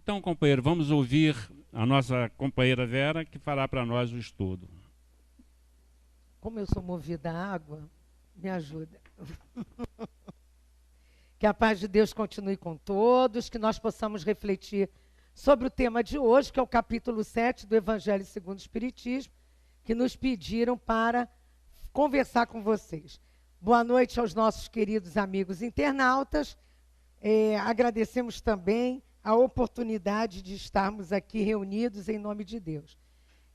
Então, companheiro, vamos ouvir a nossa companheira Vera, que fará para nós o estudo. Como eu sou movida à água, me ajuda. Que a paz de Deus continue com todos, que nós possamos refletir sobre o tema de hoje, que é o capítulo 7 do Evangelho segundo o Espiritismo, que nos pediram para conversar com vocês. Boa noite aos nossos queridos amigos internautas. Agradecemos também a oportunidade de estarmos aqui reunidos em nome de Deus.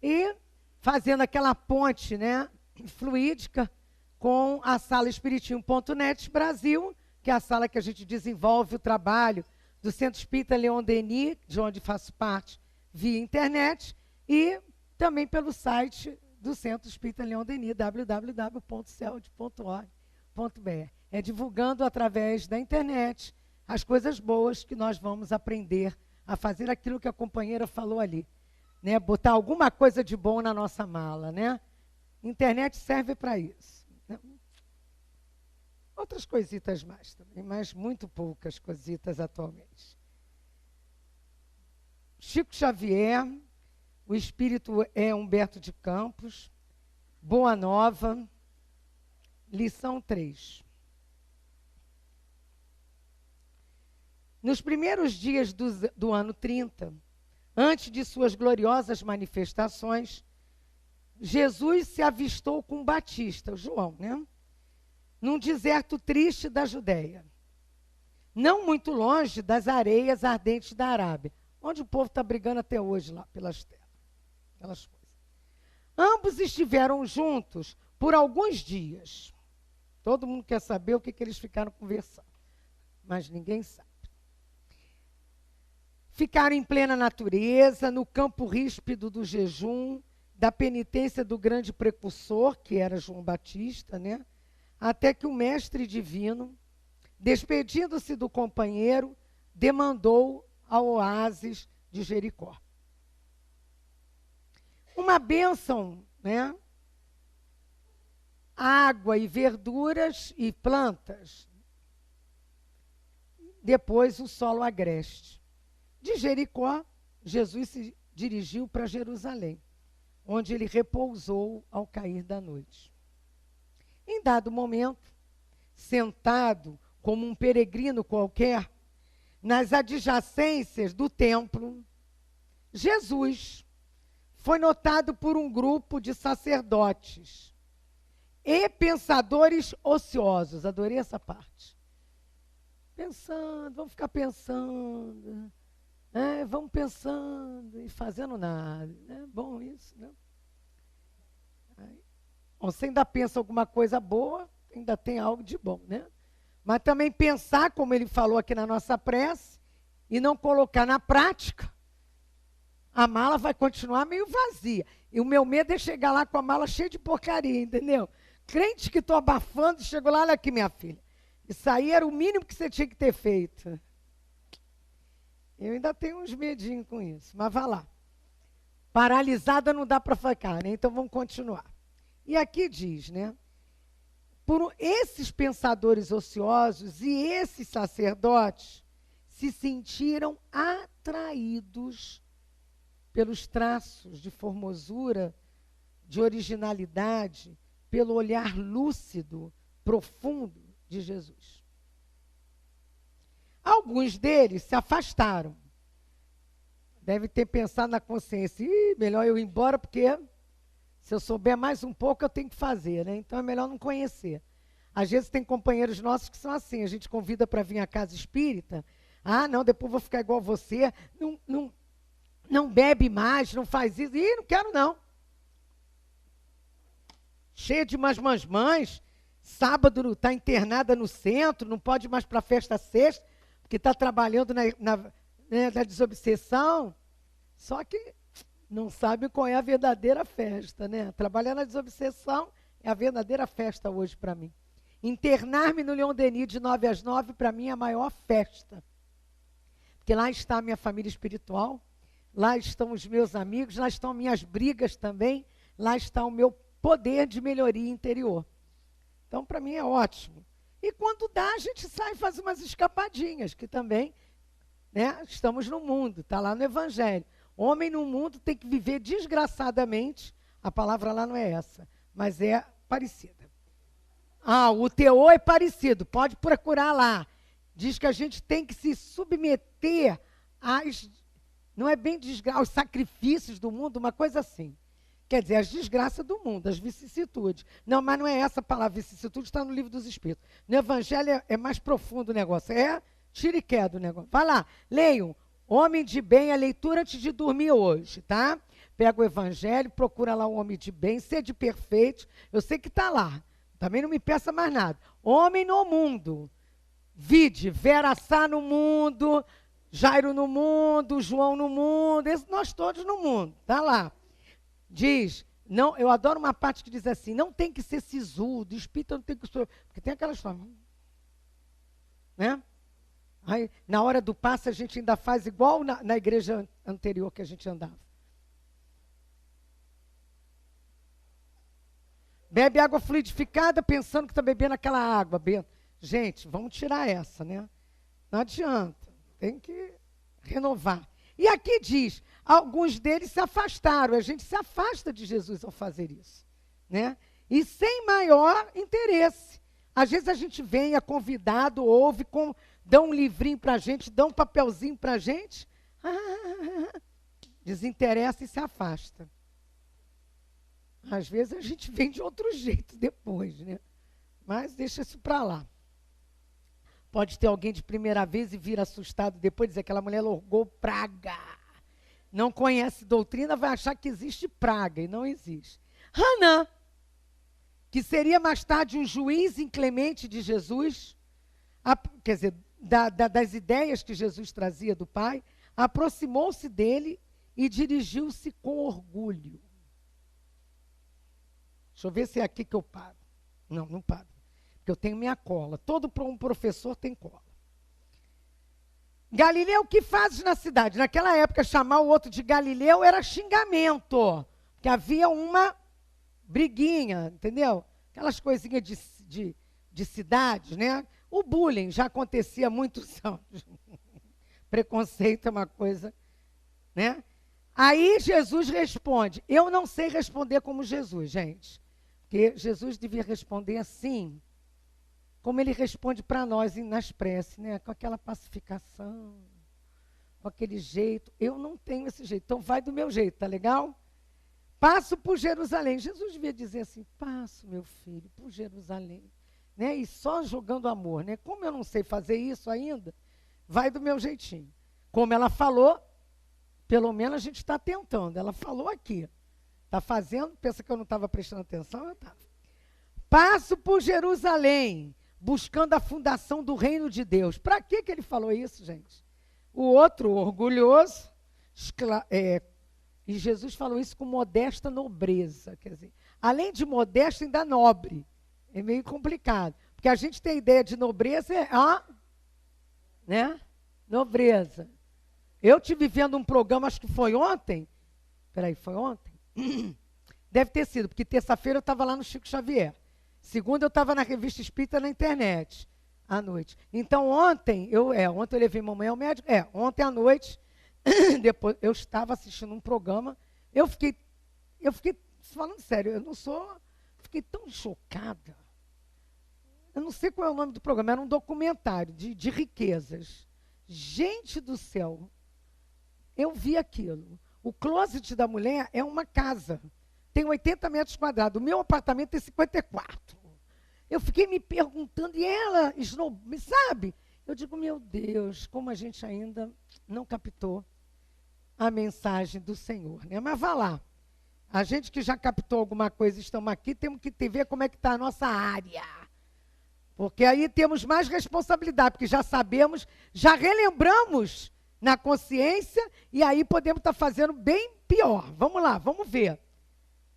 E fazendo aquela ponte, né, fluídica com a sala Espiritismo.net Brasil, que é a sala que a gente desenvolve o trabalho do Centro Espírita Leon Denis, de onde faço parte via internet, e também pelo site do Centro Espírita Leon Denis, www.celd.org.br. É divulgando através da internet as coisas boas que nós vamos aprender a fazer, aquilo que a companheira falou ali, né? Botar alguma coisa de bom na nossa mala, né? Internet serve para isso, né? Outras coisitas mais também, mas muito poucas coisitas atualmente. Chico Xavier, o espírito é Humberto de Campos, Boa Nova, lição 3. Nos primeiros dias do ano 30, antes de suas gloriosas manifestações, Jesus se avistou com Batista, João, né? Num deserto triste da Judéia, não muito longe das areias ardentes da Arábia, onde o povo está brigando até hoje lá pelas terras, aquelas coisas. Ambos estiveram juntos por alguns dias. Todo mundo quer saber o que eles ficaram conversando, mas ninguém sabe. Ficaram em plena natureza, no campo ríspido do jejum, da penitência do grande precursor, que era João Batista, né? Até que o mestre divino, despedindo-se do companheiro, demandou ao oásis de Jericó. Uma bênção, né? Água e verduras e plantas. Depois o solo agreste. De Jericó, Jesus se dirigiu para Jerusalém, onde ele repousou ao cair da noite. Em dado momento, sentado como um peregrino qualquer, nas adjacências do templo, Jesus foi notado por um grupo de sacerdotes e pensadores ociosos. Adorei essa parte. Pensando, vamos ficar pensando, vamos pensando e fazendo nada. É bom isso, né? Bom, você ainda pensa alguma coisa boa, ainda tem algo de bom, né? Mas também pensar, como ele falou aqui na nossa prece, e não colocar na prática, a mala vai continuar meio vazia. E o meu medo é chegar lá com a mala cheia de porcaria, entendeu? Crente que estou abafando, chegou lá, olha aqui, minha filha. Isso aí era o mínimo que você tinha que ter feito. Eu ainda tenho uns medinhos com isso, mas vá lá. Paralisada não dá para ficar, né? Então vamos continuar. E aqui diz, né? Por esses pensadores ociosos e esses sacerdotes se sentiram atraídos pelos traços de formosura, de originalidade, pelo olhar lúcido, profundo de Jesus. Alguns deles se afastaram. Deve ter pensado na consciência, melhor eu ir embora, porque se eu souber mais um pouco, eu tenho que fazer, né? Então é melhor não conhecer. Às vezes tem companheiros nossos que são assim, a gente convida para vir à casa espírita, não, depois vou ficar igual você, não bebe mais, não faz isso, não quero não. Cheia de umas mães, sábado está internada no centro, não pode ir mais para a festa sexta, porque está trabalhando na desobsessão, só que não sabe qual é a verdadeira festa, né? Trabalhar na desobsessão é a verdadeira festa hoje para mim. Internar-me no Leon Denis de 9 às 9, para mim, é a maior festa. Porque lá está a minha família espiritual, lá estão os meus amigos, lá estão minhas brigas também, lá está o meu poder de melhoria interior. Então, para mim, é ótimo. E quando dá, a gente sai e faz umas escapadinhas, que também né? Estamos no mundo, está lá no Evangelho. Homem no mundo tem que viver desgraçadamente, a palavra lá não é essa, mas é parecida. O teor é parecido, pode procurar lá. Diz que a gente tem que se submeter às, não é bem aos sacrifícios do mundo, uma coisa assim. Quer dizer, as desgraças do mundo, as vicissitudes. Não, mas não é essa a palavra, vicissitude está no livro dos Espíritos. No Evangelho é mais profundo o negócio, é tira e queda o negócio. Vai lá, leiam. Homem de bem, a leitura antes de dormir hoje, tá? Pega o Evangelho, procura lá o homem de bem, sede perfeito. Eu sei que está lá, também não me peça mais nada. Homem no mundo. Vide, Vera Sá no mundo, Jairo no mundo, João no mundo, nós todos no mundo, tá lá. Diz, não, eu adoro uma parte que diz assim, não tem que ser sisudo, espírito não tem que ser, porque tem aquela história, né? Aí, na hora do passe a gente ainda faz igual na igreja anterior que a gente andava. Bebe água fluidificada pensando que está bebendo aquela água. Gente, vamos tirar essa, né? Não adianta, tem que renovar. E aqui diz, alguns deles se afastaram, a gente se afasta de Jesus ao fazer isso, né? E sem maior interesse. Às vezes a gente vem, é convidado, ouve, dão um livrinho para a gente, dão um papelzinho para a gente, desinteressa e se afasta. Às vezes a gente vem de outro jeito depois, né? Mas deixa isso para lá. Pode ter alguém de primeira vez e vir assustado depois, dizer que aquela mulher largou praga. Não conhece doutrina, vai achar que existe praga, e não existe. Hanã, que seria mais tarde um juiz inclemente de Jesus, quer dizer, das ideias que Jesus trazia do Pai, aproximou-se dele e dirigiu-se com orgulho. Deixa eu ver se é aqui que eu paro. Não paro. Porque eu tenho minha cola. Todo um professor tem cola. Galileu, o que fazes na cidade? Naquela época, chamar o outro de Galileu era xingamento. Porque havia uma briguinha, entendeu? Aquelas coisinhas de cidades, né? O bullying já acontecia há muitos anos. Preconceito é uma coisa, né? Aí Jesus responde. Eu não sei responder como Jesus, gente. Porque Jesus devia responder assim, como ele responde para nós nas preces, né? Com aquela pacificação, com aquele jeito. Eu não tenho esse jeito, então vai do meu jeito, tá legal? Passo por Jerusalém. Jesus devia dizer assim, passo, meu filho, por Jerusalém. Né? E só jogando amor, né? Como eu não sei fazer isso ainda, vai do meu jeitinho. Como ela falou, pelo menos a gente está tentando. Ela falou aqui. Está fazendo, pensa que eu não estava prestando atenção? Eu estava. Passo por Jerusalém, buscando a fundação do reino de Deus. Para que ele falou isso, gente? O outro, orgulhoso, e Jesus falou isso com modesta nobreza. Quer dizer, além de modesto, ainda nobre. É meio complicado. Porque a gente tem ideia de nobreza, né? Nobreza. Eu estive vendo um programa, acho que foi ontem. Foi ontem? Deve ter sido, porque terça-feira eu estava lá no Chico Xavier. Segunda eu estava na Revista Espírita na internet, à noite. Então ontem eu levei mamãe ao médico. Ontem à noite, depois eu estava assistindo um programa, eu fiquei, falando sério, fiquei tão chocada. Eu não sei qual é o nome do programa, era um documentário de riquezas. Gente do céu, eu vi aquilo. O closet da mulher é uma casa. Tem 80 metros quadrados. O meu apartamento tem 54. Eu fiquei me perguntando, e ela, sabe? Eu digo, meu Deus, como a gente ainda não captou a mensagem do Senhor, né? Mas vá lá. A gente que já captou alguma coisa, estamos aqui, temos que ver como é que está a nossa área. Porque aí temos mais responsabilidade, porque já sabemos, já relembramos na consciência, e aí podemos estar fazendo bem pior. Vamos lá, vamos ver.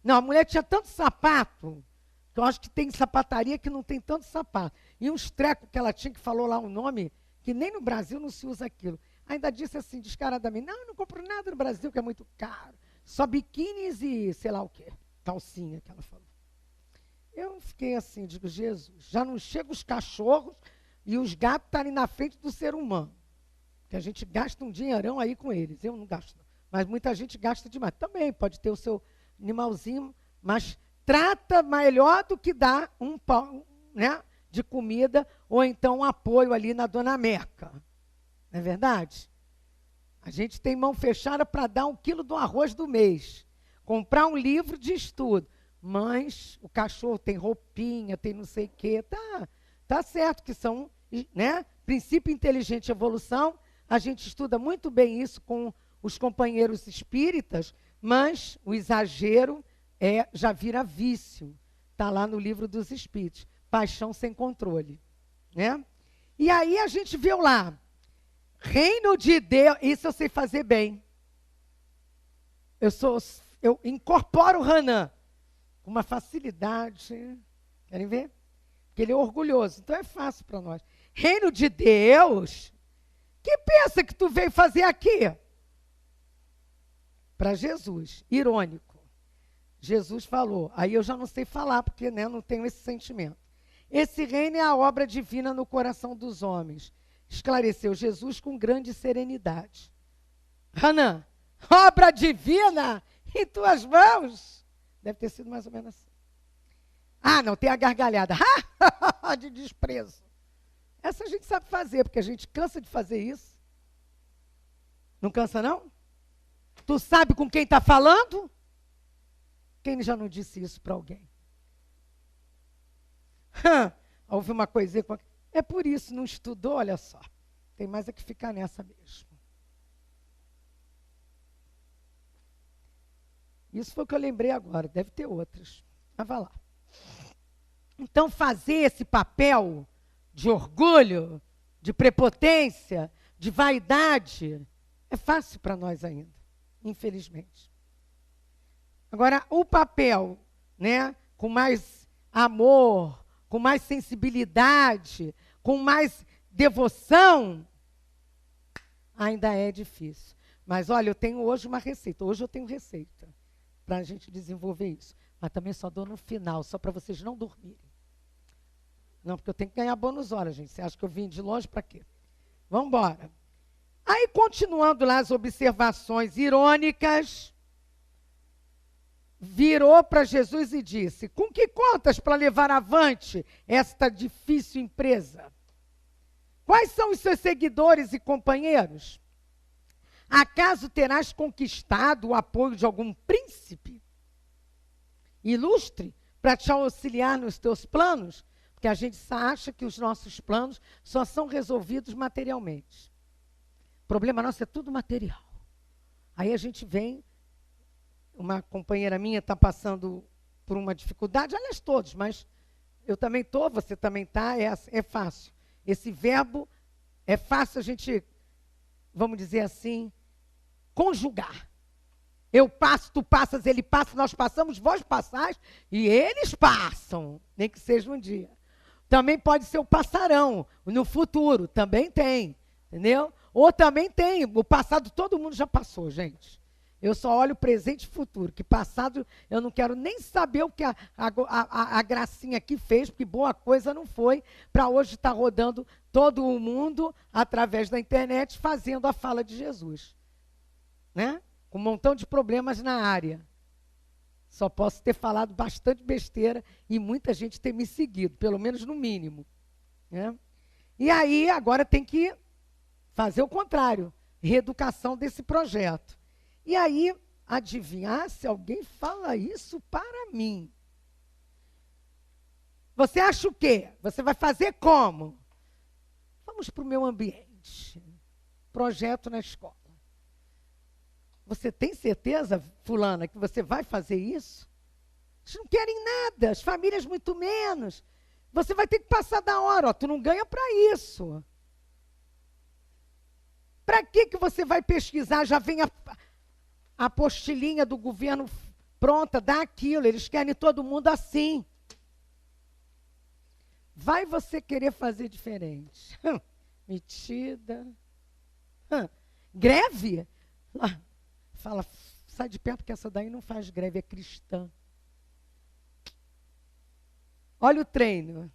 Não, a mulher tinha tanto sapato, que eu acho que tem sapataria que não tem tanto sapato. E uns trecos que ela tinha, que falou lá um nome, que nem no Brasil não se usa aquilo. Ainda disse assim, descaradamente, não, eu não compro nada no Brasil, que é muito caro. Só biquínis e sei lá o quê, calcinha que ela falou. Eu fiquei assim, digo, Jesus, já não chega os cachorros e os gatos estarem na frente do ser humano. que a gente gasta um dinheirão aí com eles. Eu não gasto, não. Mas muita gente gasta demais. Também pode ter o seu animalzinho, mas trata melhor do que dar um pão, né, de comida, ou então um apoio ali na Dona Meca. Não é verdade? A gente tem mão fechada para dar 1 quilo do arroz do mês, comprar um livro de estudo. Mas o cachorro tem roupinha, tem não sei o quê. Tá certo que são, né, princípio inteligente e evolução. A gente estuda muito bem isso com os companheiros espíritas, mas o exagero já vira vício. Está lá no livro dos Espíritos, paixão sem controle. Né? E aí a gente viu lá, reino de Deus, isso eu sei fazer bem. Eu incorporo o Hanan com uma facilidade. Querem ver? Porque ele é orgulhoso, então é fácil para nós. Reino de Deus, que pensa que tu veio fazer aqui? Para Jesus, irônico. Jesus falou, aí eu já não sei falar, porque, né, não tenho esse sentimento. Esse reino é a obra divina no coração dos homens. Esclareceu Jesus com grande serenidade. Hanan, obra divina em tuas mãos? Deve ter sido mais ou menos assim. Ah, não, tem a gargalhada. De desprezo. Essa a gente sabe fazer, porque a gente cansa de fazer isso. Não cansa, não? Tu sabe com quem está falando? Quem já não disse isso para alguém? Houve uma coisinha. É por isso, não estudou, olha só. Tem mais é que ficar nessa mesmo. Isso foi o que eu lembrei agora, deve ter outras. Mas vá lá. Então, fazer esse papel de orgulho, de prepotência, de vaidade, é fácil para nós ainda, infelizmente. Agora, o papel, né, com mais amor, com mais sensibilidade, com mais devoção, ainda é difícil. Mas, olha, eu tenho hoje uma receita. Hoje eu tenho receita para a gente desenvolver isso. Mas também só dou no final, só para vocês não dormirem. Não, porque eu tenho que ganhar bônus horas, gente. Você acha que eu vim de longe para quê? Vamos embora. Aí, continuando lá as observações irônicas, virou para Jesus e disse, com que contas para levar avante esta difícil empresa? Quais são os seus seguidores e companheiros? Acaso terás conquistado o apoio de algum príncipe ilustre para te auxiliar nos teus planos? Porque a gente acha que os nossos planos só são resolvidos materialmente. O problema nosso é tudo material. Aí a gente vem, uma companheira minha está passando por uma dificuldade, aliás, todos, mas eu também estou, você também está, é fácil. Esse verbo é fácil a gente, vamos dizer assim, conjugar. Eu passo, tu passas, ele passa, nós passamos, vós passais e eles passam, nem que seja um dia. Também pode ser o passarão, no futuro, também tem, entendeu? Ou também tem, o passado todo mundo já passou, gente. Eu só olho o presente e futuro, que passado eu não quero nem saber o que a gracinha aqui fez, porque boa coisa não foi, para hoje estar rodando todo o mundo, através da internet, fazendo a fala de Jesus. Né? Com um montão de problemas na área. Só posso ter falado bastante besteira e muita gente ter me seguido, pelo menos no mínimo. Né? E aí, agora tem que fazer o contrário, reeducação desse projeto. E aí, adivinhar se alguém fala isso para mim. Você acha o quê? Você vai fazer como? Vamos para o meu ambiente. Projeto na escola. Você tem certeza, fulana, que você vai fazer isso? Eles não querem nada, as famílias muito menos. Você vai ter que passar da hora, ó, tu não ganha para isso. Para que você vai pesquisar? Já vem a apostilinha do governo pronta, dá aquilo, eles querem todo mundo assim. Vai você querer fazer diferente. Metida. Greve? Fala, sai de perto que essa daí não faz greve, é cristã. Olha o treino.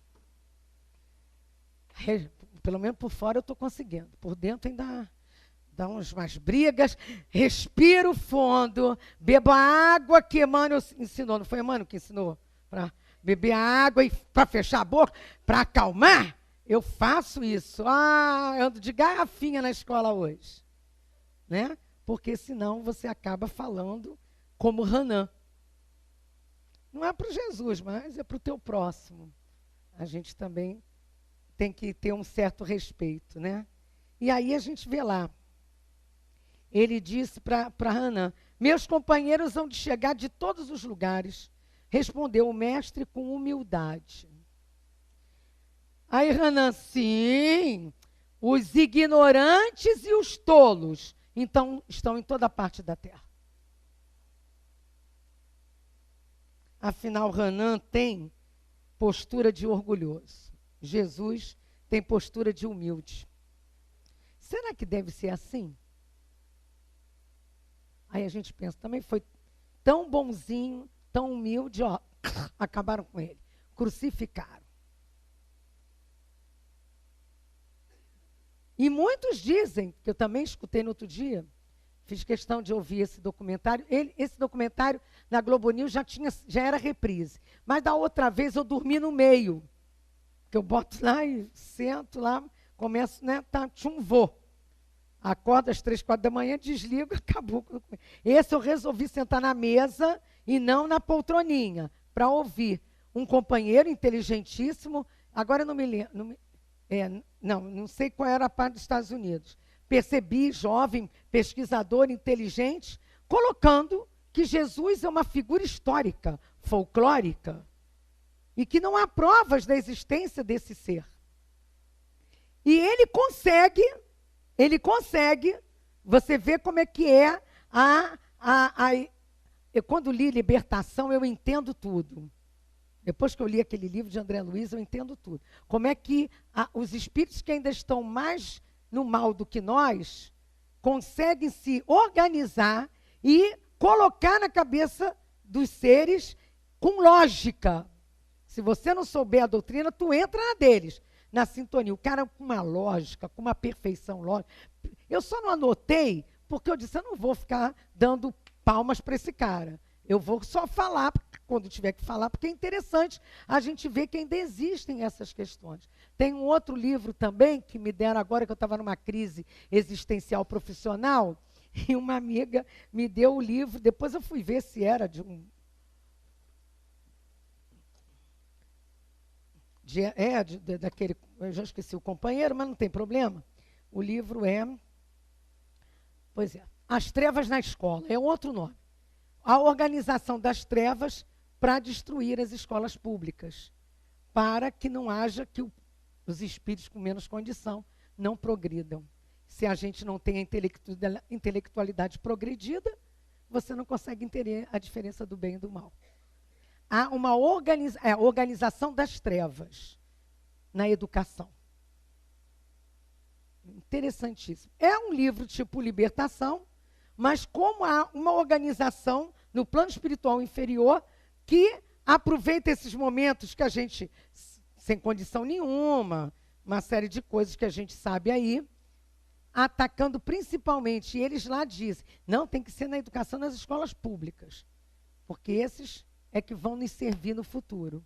Pelo menos por fora eu estou conseguindo. Por dentro ainda dá umas brigas, respiro fundo, bebo a água que Emmanuel ensinou. Não foi Emmanuel que ensinou? Para beber a água e para fechar a boca, para acalmar? Eu faço isso. Eu ando de garrafinha na escola hoje. Né? Porque senão você acaba falando como Hanan. Não é para Jesus, mas é para o teu próximo. A gente também tem que ter um certo respeito, né? E aí a gente vê lá. Ele disse para Hanan: meus companheiros hão de chegar de todos os lugares. Respondeu o mestre com humildade. Aí Hanan: sim, os ignorantes e os tolos, então estão em toda parte da terra. Afinal, Hanan tem postura de orgulhoso. Jesus tem postura de humilde. Será que deve ser assim? Aí a gente pensa, também foi tão bonzinho, tão humilde, acabaram com ele, crucificaram. E muitos dizem, que eu também escutei no outro dia, fiz questão de ouvir esse documentário. Esse documentário na Globo News já era reprise. Mas da outra vez eu dormi no meio. Que eu boto lá e sento lá, começo, né? Vou. Acordo às 3, 4 da manhã, desligo, acabou. Esse eu resolvi sentar na mesa e não na poltroninha, para ouvir um companheiro inteligentíssimo. Agora eu não me lembro. Não sei qual era a parte dos Estados Unidos. Percebi, jovem, pesquisador inteligente, colocando que Jesus é uma figura histórica, folclórica, e que não há provas da existência desse ser. E ele consegue, você vê como é que é eu, quando li Libertação, eu entendo tudo. Depois que eu li aquele livro de André Luiz, eu entendo tudo. Como é que os espíritos que ainda estão mais no mal do que nós, conseguem se organizar e colocar na cabeça dos seres com lógica. Se você não souber a doutrina, tu entra na deles, na sintonia. O cara com uma lógica, com uma perfeição lógica. Eu só não anotei, porque eu disse, eu não vou ficar dando palmas para esse cara. Eu vou só falar, quando tiver que falar, porque é interessante a gente ver que ainda existem essas questões. Tem um outro livro também, que me deram agora, que eu estava numa crise existencial profissional, e uma amiga me deu o livro, depois eu fui ver se era daquele, eu já esqueci o companheiro, mas não tem problema. O livro As Trevas na Escola, é outro nome. A organização das trevas para destruir as escolas públicas, para que não haja que os espíritos com menos condição não progridam. Se a gente não tem a intelectualidade progredida, você não consegue entender a diferença do bem e do mal. Há uma organização das trevas na educação. Interessantíssimo. É um livro tipo Libertação, mas como há uma organização no plano espiritual inferior que aproveita esses momentos que a gente, sem condição nenhuma, uma série de coisas que a gente sabe aí, atacando principalmente, e eles lá dizem, não, tem que ser na educação nas escolas públicas, porque esses é que vão nos servir no futuro.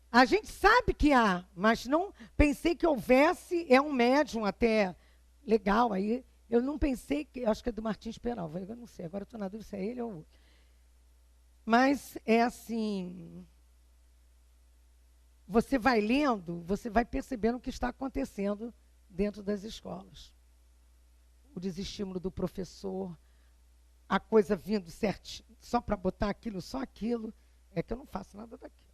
A gente sabe que há, mas não pensei que houvesse, é um médium até legal aí, eu não pensei que, acho que é do Martins Peralva, eu não sei, agora estou na dúvida se é ele ou outro. Mas é assim, você vai lendo, você vai percebendo o que está acontecendo dentro das escolas. O desestímulo do professor, a coisa vindo certinho, só para botar aquilo, só aquilo, é que eu não faço nada daquilo.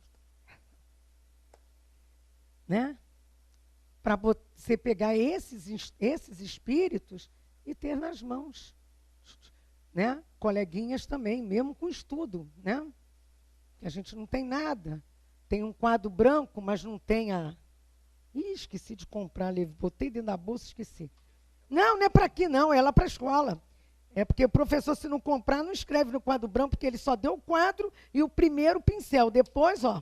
Né? Para você pegar esses espíritos e ter nas mãos. Né? Coleguinhas também, mesmo com estudo. Né? Que a gente não tem nada. Tem um quadro branco, mas não tem a... Ih, esqueci de comprar livro. Botei dentro da bolsa e esqueci. Não é para aqui não, é lá para a escola. É porque o professor, se não comprar, não escreve no quadro branco, porque ele só deu o quadro e o primeiro pincel. Depois, ó...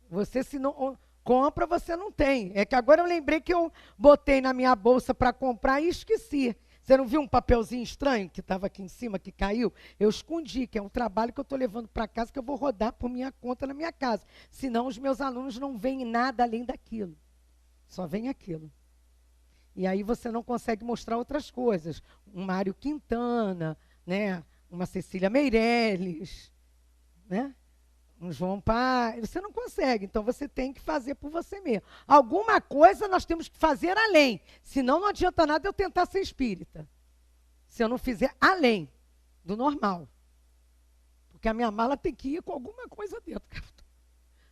Você, se não, Compra, você não tem. É que agora eu lembrei que eu botei na minha bolsa para comprar e esqueci. Você não viu um papelzinho estranho que estava aqui em cima, que caiu? Eu escondi, que é um trabalho que eu estou levando para casa, que eu vou rodar por minha conta na minha casa. Senão os meus alunos não veem nada além daquilo. Só vem aquilo. E aí você não consegue mostrar outras coisas. Um Mário Quintana, né? Uma Cecília Meirelles, né? Um João Pai, você não consegue, então você tem que fazer por você mesmo. Alguma coisa nós temos que fazer além, senão não adianta nada eu tentar ser espírita. Se eu não fizer além do normal. Porque a minha mala tem que ir com alguma coisa dentro.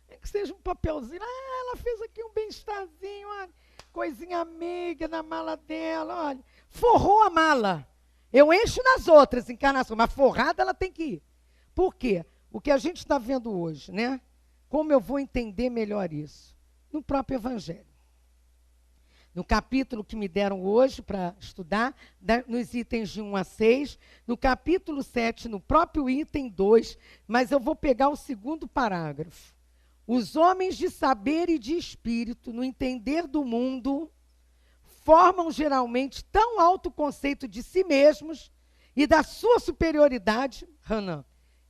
Nem que seja um papelzinho, ela fez aqui um bem-estarzinho, olha, coisinha amiga na mala dela, olha. Forrou a mala. Eu encho nas outras encarnações, mas forrada ela tem que ir. Por quê? O que a gente está vendo hoje, né? Como eu vou entender melhor isso? No próprio Evangelho. No capítulo que me deram hoje para estudar, nos itens de 1 a 6, no capítulo 7, no próprio item 2, mas eu vou pegar o segundo parágrafo. Os homens de saber e de espírito, no entender do mundo, formam geralmente tão alto conceito de si mesmos e da sua superioridade, Hanan,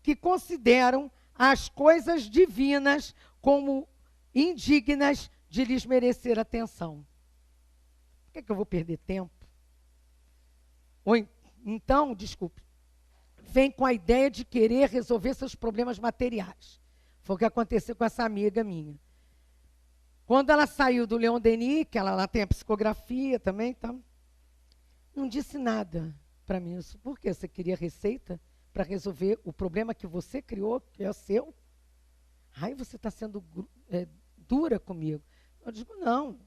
que consideram as coisas divinas como indignas de lhes merecer atenção. Por que eu vou perder tempo? Ou então, desculpe, vem com a ideia de querer resolver seus problemas materiais. Foi o que aconteceu com essa amiga minha. Quando ela saiu do Leon Denis, que ela lá tem a psicografia também, tá? Não disse nada para mim. Por quê? Você queria receita para resolver o problema que você criou, que é o seu? Ai, você está sendo dura comigo. Eu digo, não.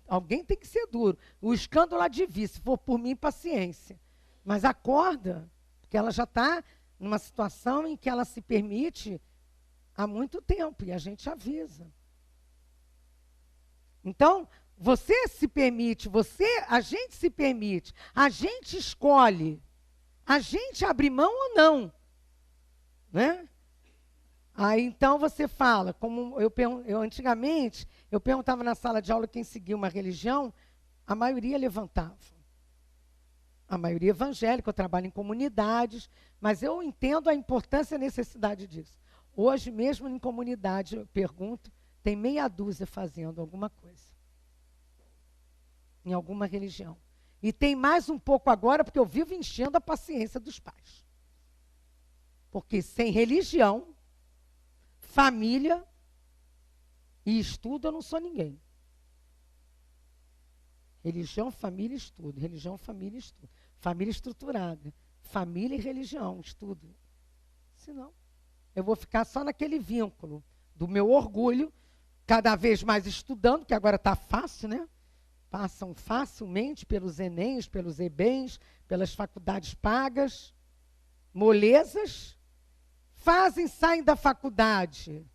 Alguém tem que ser duro. O escândalo há de vir, se for por mim, paciência. Mas acorda, porque ela já está numa situação em que ela se permite há muito tempo, e a gente avisa. Então, você se permite, a gente se permite, a gente escolhe, a gente abre mão ou não, né? Aí, então, você fala, como eu antigamente, eu perguntava na sala de aula quem seguia uma religião, a maioria levantava. A maioria evangélica, eu trabalho em comunidades, mas eu entendo a importância e a necessidade disso. Hoje, mesmo em comunidade, eu pergunto, tem meia dúzia fazendo alguma coisa. Em alguma religião. E tem mais um pouco agora, porque eu vivo enchendo a paciência dos pais. Porque sem religião, família e estudo, eu não sou ninguém. Religião, família e estudo. Religião, família e estudo. Família estruturada. Família e religião, estudo. Senão, eu vou ficar só naquele vínculo do meu orgulho, cada vez mais estudando, que agora está fácil, né? Passam facilmente pelos Enems, pelos EBEMs, pelas faculdades pagas, molezas, saem da faculdade.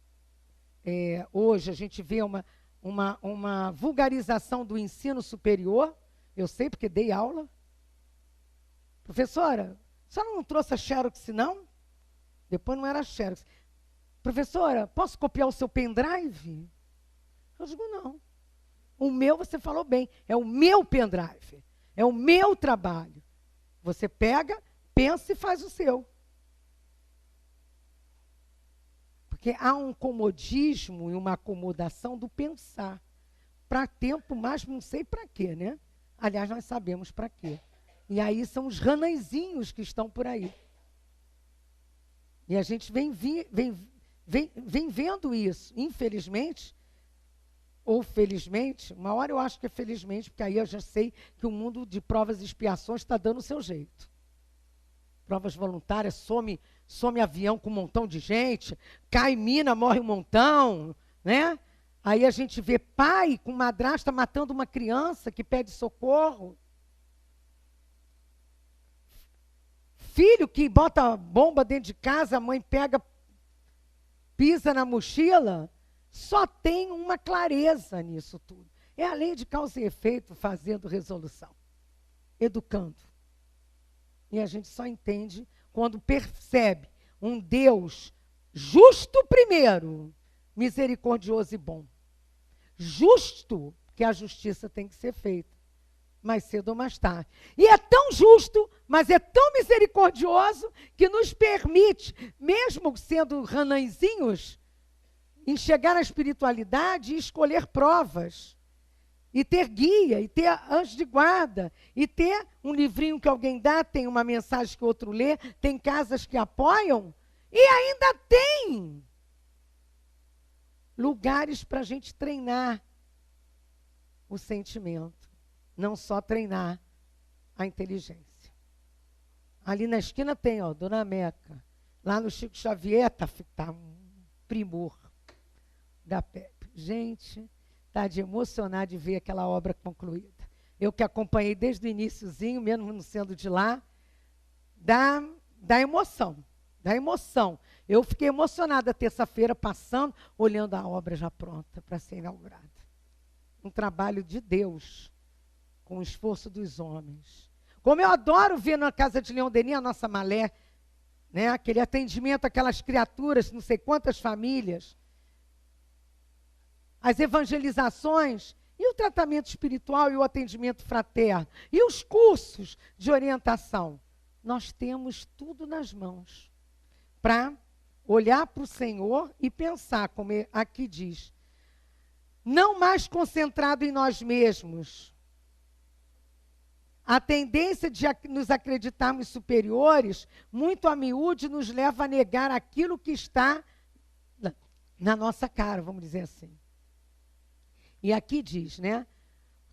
Hoje a gente vê uma vulgarização do ensino superior, eu sei porque dei aula. Professora, a senhora não trouxe a Xerox, não? Depois não era Xerox. Professora, posso copiar o seu pendrive? Eu digo, não. O meu, você falou bem, é o meu pendrive. É o meu trabalho. Você pega, pensa e faz o seu. Porque há um comodismo e uma acomodação do pensar. Para tempo, mas não sei para quê, né? Aliás, nós sabemos para quê. E aí são os ranãozinhos que estão por aí. E a gente vem vendo isso. Infelizmente, ou felizmente, uma hora eu acho que é felizmente, porque aí eu já sei que o mundo de provas e expiações está dando o seu jeito. Provas voluntárias, some avião com um montão de gente, cai mina, morre um montão, né? Aí a gente vê pai com madrasta matando uma criança que pede socorro. Filho que bota bomba dentro de casa, a mãe pega, pisa na mochila. Só tem uma clareza nisso tudo. É a lei de causa e efeito fazendo resolução, educando. E a gente só entende quando percebe um Deus justo primeiro, misericordioso e bom. justo que a justiça tem que ser feita, mais cedo ou mais tarde. E é tão justo, mas é tão misericordioso, que nos permite, mesmo sendo ranãizinhos, enxergar a espiritualidade e escolher provas, e ter guia, e ter anjo de guarda, e ter um livrinho que alguém dá, tem uma mensagem que outro lê, tem casas que apoiam, e ainda tem lugares para a gente treinar o sentimento, não só treinar a inteligência. Ali na esquina tem, ó, Dona Meca. Lá no Chico Xavier tá um primor da Pepe. Gente, está de emocionar de ver aquela obra concluída. Eu que acompanhei desde o iniciozinho, mesmo não sendo de lá, dá emoção. Da emoção. Eu fiquei emocionada terça-feira passando, olhando a obra já pronta para ser inaugurada. Um trabalho de Deus, com o esforço dos homens. Como eu adoro ver na casa de Leon Denis, a nossa Malé, né, aquele atendimento àquelas criaturas, não sei quantas famílias, as evangelizações, e o tratamento espiritual e o atendimento fraterno, e os cursos de orientação. Nós temos tudo nas mãos para olhar para o Senhor e pensar, como aqui diz, não mais concentrado em nós mesmos. A tendência de nos acreditarmos superiores, muito a miúde, nos leva a negar aquilo que está na nossa cara, vamos dizer assim. E aqui diz, né?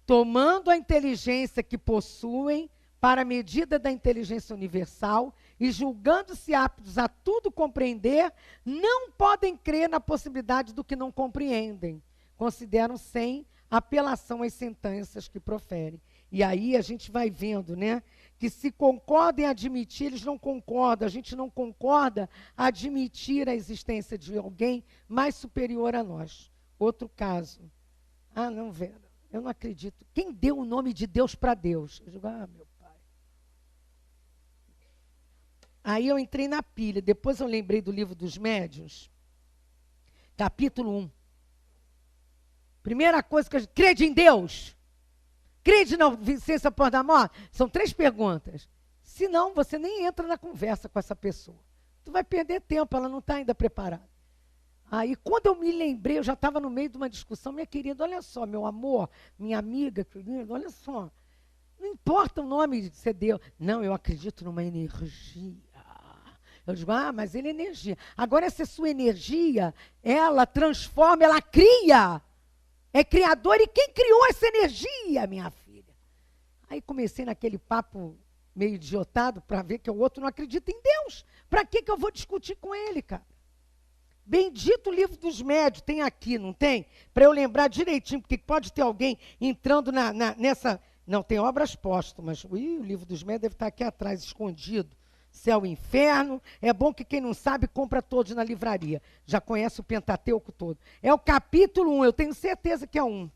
Tomando a inteligência que possuem para a medida da inteligência universal e julgando-se aptos a tudo compreender, não podem crer na possibilidade do que não compreendem. Consideram sem apelação às sentenças que proferem. E aí a gente vai vendo, né, que se concordam em admitir, eles não concordam. A gente não concorda admitir a existência de alguém mais superior a nós. Outro caso. Ah, não, Vera, eu não acredito. Quem deu o nome de Deus para Deus? Eu digo, meu pai. Aí eu entrei na pilha. Depois eu lembrei do Livro dos Médiuns, capítulo 1. Primeira coisa que a gente... Crede em Deus? Crede na vicência após da morte? São 3 perguntas. Senão, você nem entra na conversa com essa pessoa. Tu vai perder tempo, ela não está ainda preparada. Aí, quando eu me lembrei, eu já estava no meio de uma discussão, minha querida, olha só, meu amor, minha amiga, querida, olha só. Não importa o nome de ser Deus. Não, eu acredito numa energia. Eu digo, mas ele é energia. Agora, essa sua energia, ela transforma, ela cria. É criador, e quem criou essa energia, minha filha? Aí comecei naquele papo meio idiotado para ver que o outro não acredita em Deus. Para que eu vou discutir com ele, cara? Bendito Livro dos Médiuns, tem aqui, não tem? Para eu lembrar direitinho, porque pode ter alguém entrando nessa... Não, tem obras póstumas. O Livro dos Médiuns deve estar aqui atrás, escondido. Céu e Inferno. É bom que quem não sabe, compra todos na livraria. Já conhece o Pentateuco todo. É o capítulo 1, eu tenho certeza que é 1.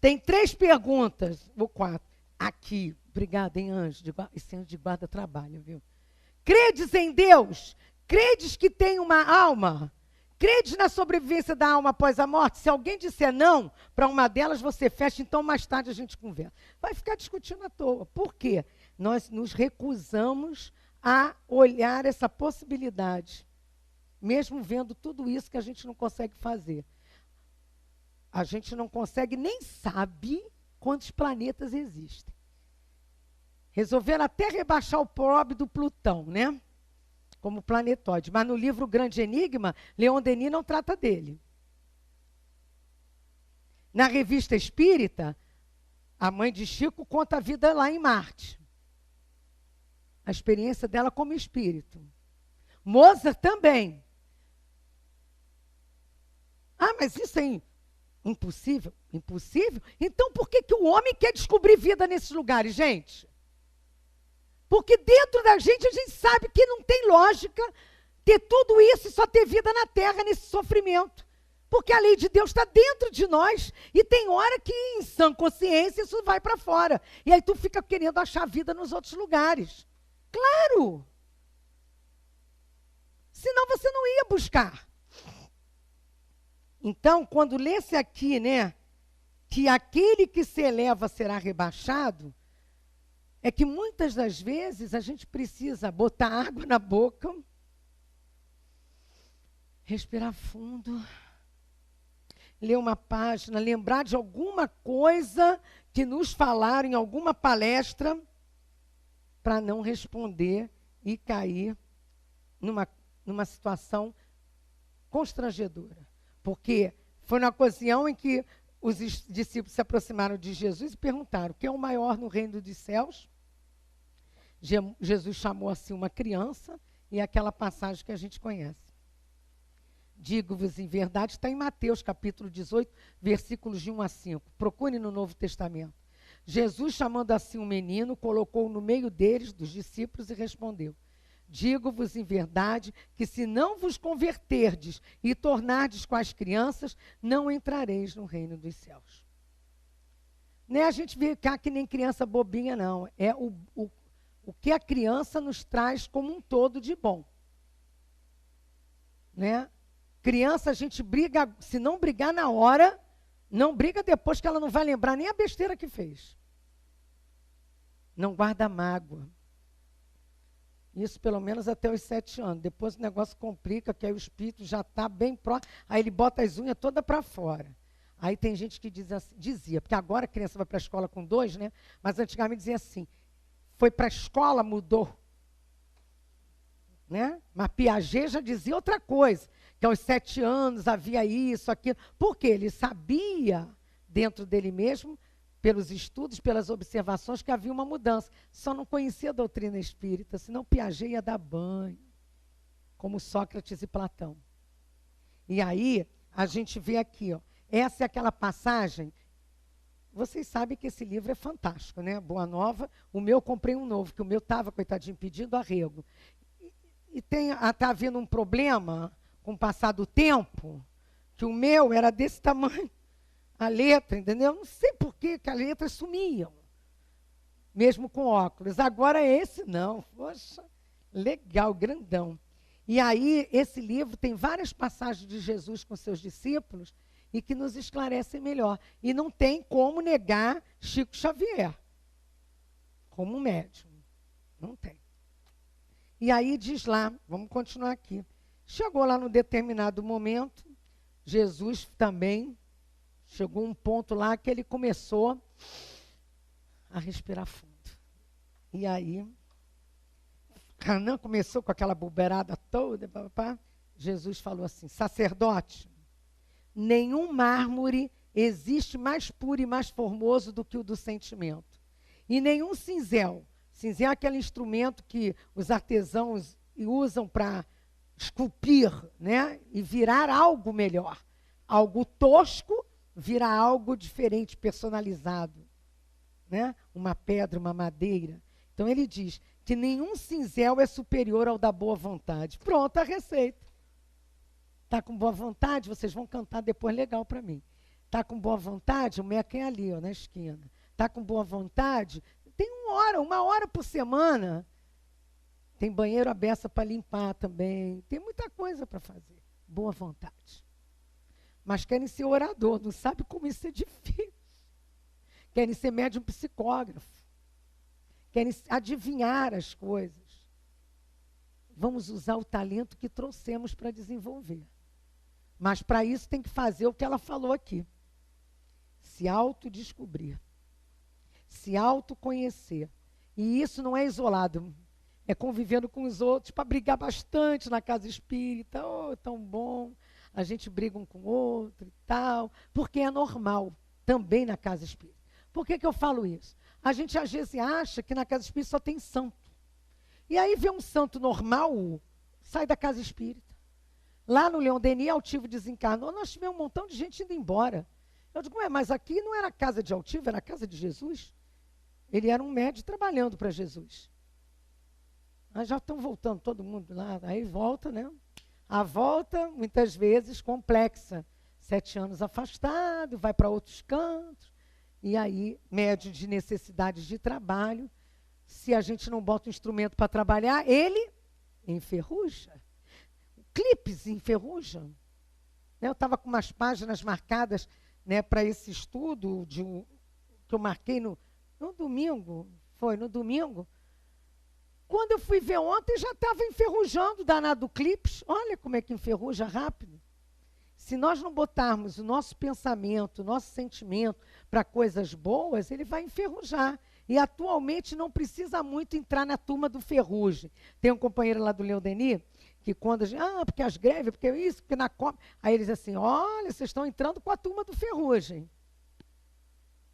Tem 3 perguntas, ou 4. Aqui, obrigada, hein, anjo? Esse anjo de guarda trabalha, viu? Credes em Deus? Credes que tem uma alma? Credes na sobrevivência da alma após a morte? Se alguém disser não, para uma delas você fecha, então mais tarde a gente conversa. Vai ficar discutindo à toa. Por quê? Nós nos recusamos a olhar essa possibilidade, mesmo vendo tudo isso que a gente não consegue fazer. A gente não consegue, nem sabe quantos planetas existem. Resolveram até rebaixar o pobre do Plutão, né? Como planetóide. Mas no livro Grande Enigma, Leon Denis não trata dele. Na Revista Espírita, a mãe de Chico conta a vida lá em Marte. A experiência dela como espírito. Mozart também. Mas isso é impossível? Impossível? Então por que o homem quer descobrir vida nesses lugares, gente? Porque dentro da gente a gente sabe que não tem lógica ter tudo isso e só ter vida na Terra nesse sofrimento. Porque a lei de Deus está dentro de nós e tem hora que em sã consciência isso vai para fora. E aí tu fica querendo achar vida nos outros lugares. Claro! Senão você não ia buscar. Então, quando lê-se aqui, né, que aquele que se eleva será rebaixado, é que muitas das vezes a gente precisa botar água na boca, respirar fundo, ler uma página, lembrar de alguma coisa que nos falaram em alguma palestra, para não responder e cair numa situação constrangedora. Porque foi na ocasião em que os discípulos se aproximaram de Jesus e perguntaram: quem é o maior no reino dos céus? Jesus chamou assim uma criança, e aquela passagem que a gente conhece. Digo-vos em verdade, está em Mateus capítulo 18, versículos de 1 a 5. Procure no Novo Testamento. Jesus, chamando assim um menino, colocou-o no meio deles, dos discípulos, e respondeu: digo-vos em verdade que se não vos converterdes e tornardes com as crianças, não entrareis no reino dos céus. Não é a gente ficar que nem criança bobinha, não. É o que a criança nos traz como um todo de bom. Né? Criança, a gente briga, se não brigar na hora, não briga depois, que ela não vai lembrar nem a besteira que fez. Não guarda mágoa. Isso pelo menos até os 7 anos. Depois o negócio complica, que aí o espírito já está bem próximo. Aí ele bota as unhas todas para fora. Aí tem gente que dizia, porque agora a criança vai para a escola com 2, né? Mas antigamente dizia assim, foi para a escola, mudou. Né? Mas Piaget já dizia outra coisa, que aos 7 anos havia isso, aquilo. Porque ele sabia, dentro dele mesmo, pelos estudos, pelas observações, que havia uma mudança. Só não conhecia a doutrina espírita, senão Piaget ia dar banho, como Sócrates e Platão. E aí, a gente vê aqui, ó, essa é aquela passagem. Vocês sabem que esse livro é fantástico, né? Boa Nova. O meu, comprei um novo, que o meu estava, coitadinho, pedindo arrego. E está havendo um problema com o passar do tempo, que o meu era desse tamanho, a letra, entendeu? Não sei por que as letras sumiam, mesmo com óculos. Agora esse não, poxa, legal, grandão. E aí, esse livro tem várias passagens de Jesus com seus discípulos e que nos esclarecem melhor. E não tem como negar Chico Xavier como médium. Não tem. E aí diz lá, vamos continuar aqui. Chegou lá num determinado momento, Jesus também chegou um ponto lá que ele começou a respirar fundo. E aí, Canaã começou com aquela bobeirada toda, Jesus falou assim: sacerdote, nenhum mármore existe mais puro e mais formoso do que o do sentimento. E nenhum cinzel. Cinzel é aquele instrumento que os artesãos usam para esculpir, né? E virar algo melhor. Algo tosco vira algo diferente, personalizado. Né? Uma pedra, uma madeira. Então ele diz que nenhum cinzel é superior ao da boa vontade. Pronto, a receita. Está com boa vontade? Vocês vão cantar depois legal para mim. Está com boa vontade? O Meca é ali, ó, na esquina. Está com boa vontade? Tem uma hora por semana. Tem banheiro à beça para limpar também. Tem muita coisa para fazer. Boa vontade. Mas querem ser orador, não sabe como isso é difícil. Querem ser médium psicógrafo. Querem adivinhar as coisas. Vamos usar o talento que trouxemos para desenvolver. Mas para isso tem que fazer o que ela falou aqui. Se autodescobrir. Se autoconhecer. E isso não é isolado. É convivendo com os outros para brigar bastante na casa espírita. Oh, tão bom. A gente briga um com o outro e tal. Porque é normal também na casa espírita. Por que eu falo isso? A gente às vezes acha que na casa espírita só tem santo. E aí vê um santo normal, sai da casa espírita. Lá no Leão Denis, Altivo desencarnou, nós tivemos um montão de gente indo embora. Eu digo, mas aqui não era a casa de Altivo, era a casa de Jesus. Ele era um médium trabalhando para Jesus. Mas já estão voltando todo mundo lá, aí volta, né? A volta, muitas vezes, complexa. 7 anos afastado, vai para outros cantos. E aí, médium de necessidades de trabalho, se a gente não bota um instrumento para trabalhar, ele enferruja. Clipes enferrujam. né, eu estava com umas páginas marcadas, né, para esse estudo que eu marquei no domingo. Foi no domingo. Quando eu fui ver ontem, já estava enferrujando, danado do clipes. Olha como é que enferruja rápido. Se nós não botarmos o nosso pensamento, o nosso sentimento para coisas boas, ele vai enferrujar. E atualmente não precisa muito entrar na turma do ferrugem. Tem um companheiro lá do Leão Denis, que quando a gente, porque as greves, porque isso, porque na Copa. Aí ele diz assim, olha, vocês estão entrando com a turma do ferrugem.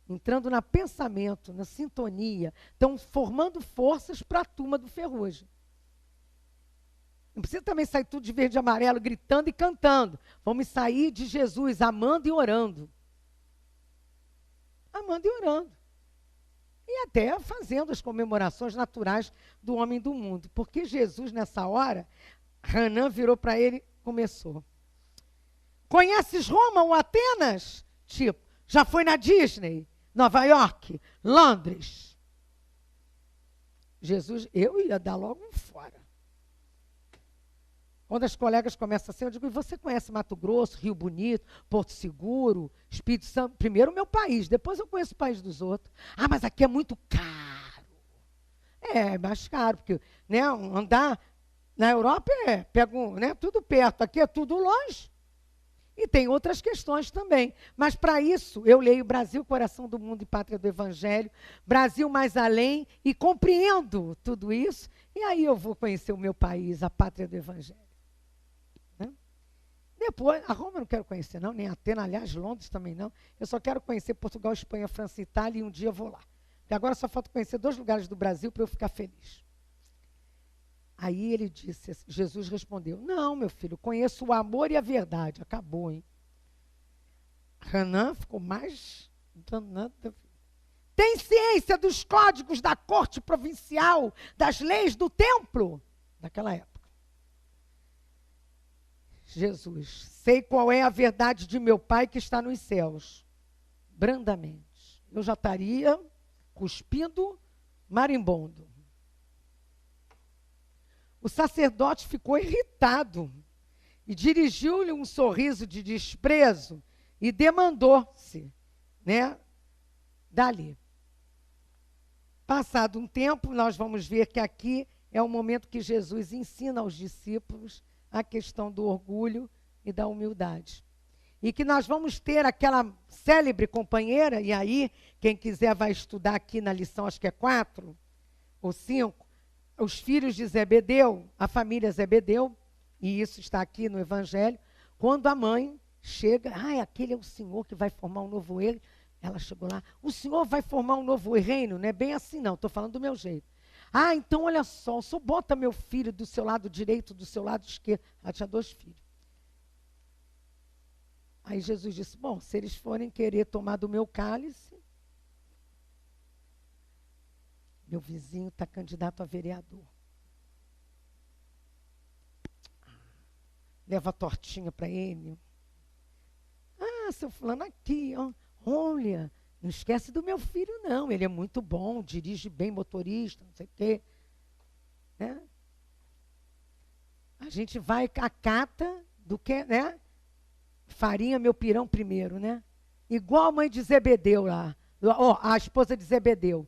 Entrando no pensamento, na sintonia. Estão formando forças para a turma do ferrugem. Não precisa também sair tudo de verde e amarelo, gritando e cantando. Vamos sair de Jesus, amando e orando. Amando e orando. E até fazendo as comemorações naturais do homem do mundo. Porque Jesus, nessa hora, Hanã virou para ele e começou. Conheces Roma ou Atenas? Tipo, já foi na Disney, Nova York, Londres. Jesus, eu ia dar logo um fora. Quando as colegas começam assim, eu digo, e você conhece Mato Grosso, Rio Bonito, Porto Seguro, Espírito Santo? Primeiro o meu país, depois eu conheço o país dos outros. Ah, mas aqui é muito caro. É mais caro, porque né, andar na Europa pego, né, tudo perto, aqui é tudo longe. E tem outras questões também. Mas para isso, eu leio Brasil, Coração do Mundo e Pátria do Evangelho, Brasil Mais Além, e compreendo tudo isso, e aí eu vou conhecer o meu país, a Pátria do Evangelho. Depois, a Roma eu não quero conhecer, não, nem Atenas, aliás, Londres também não. Eu só quero conhecer Portugal, Espanha, França e Itália, e um dia eu vou lá. E agora só falta conhecer 2 lugares do Brasil para eu ficar feliz. Aí ele disse, Jesus respondeu, não, meu filho, conheço o amor e a verdade. Acabou, hein? Hanã ficou mais danada. Tem ciência dos códigos da corte provincial, das leis do templo? Daquela época. Jesus, sei qual é a verdade de meu Pai que está nos céus. Brandamente. Eu já estaria cuspindo marimbondo. O sacerdote ficou irritado e dirigiu-lhe um sorriso de desprezo e demandou-se, né, dali. Passado um tempo, nós vamos ver que aqui é o momento que Jesus ensina aos discípulos a questão do orgulho e da humildade. E que nós vamos ter aquela célebre companheira, e aí, quem quiser vai estudar aqui na lição, acho que é 4 ou 5, os filhos de Zebedeu, a família Zebedeu, e isso está aqui no Evangelho, quando a mãe chega, aquele é o Senhor que vai formar um novo reino. Ela chegou lá, o Senhor vai formar um novo reino? Não é bem assim não, estou falando do meu jeito. Então olha só, o senhor bota meu filho do seu lado direito, do seu lado esquerdo. Ela tinha 2 filhos. Aí Jesus disse, bom, se eles forem querer tomar do meu cálice, meu vizinho está candidato a vereador. Leva a tortinha para ele. Seu fulano aqui, olha, não esquece do meu filho, não. Ele é muito bom, dirige bem, motorista, não sei o quê. Né? A gente vai à cata do que, né? Farinha, meu pirão primeiro, né? Igual a mãe de Zebedeu lá. A esposa de Zebedeu.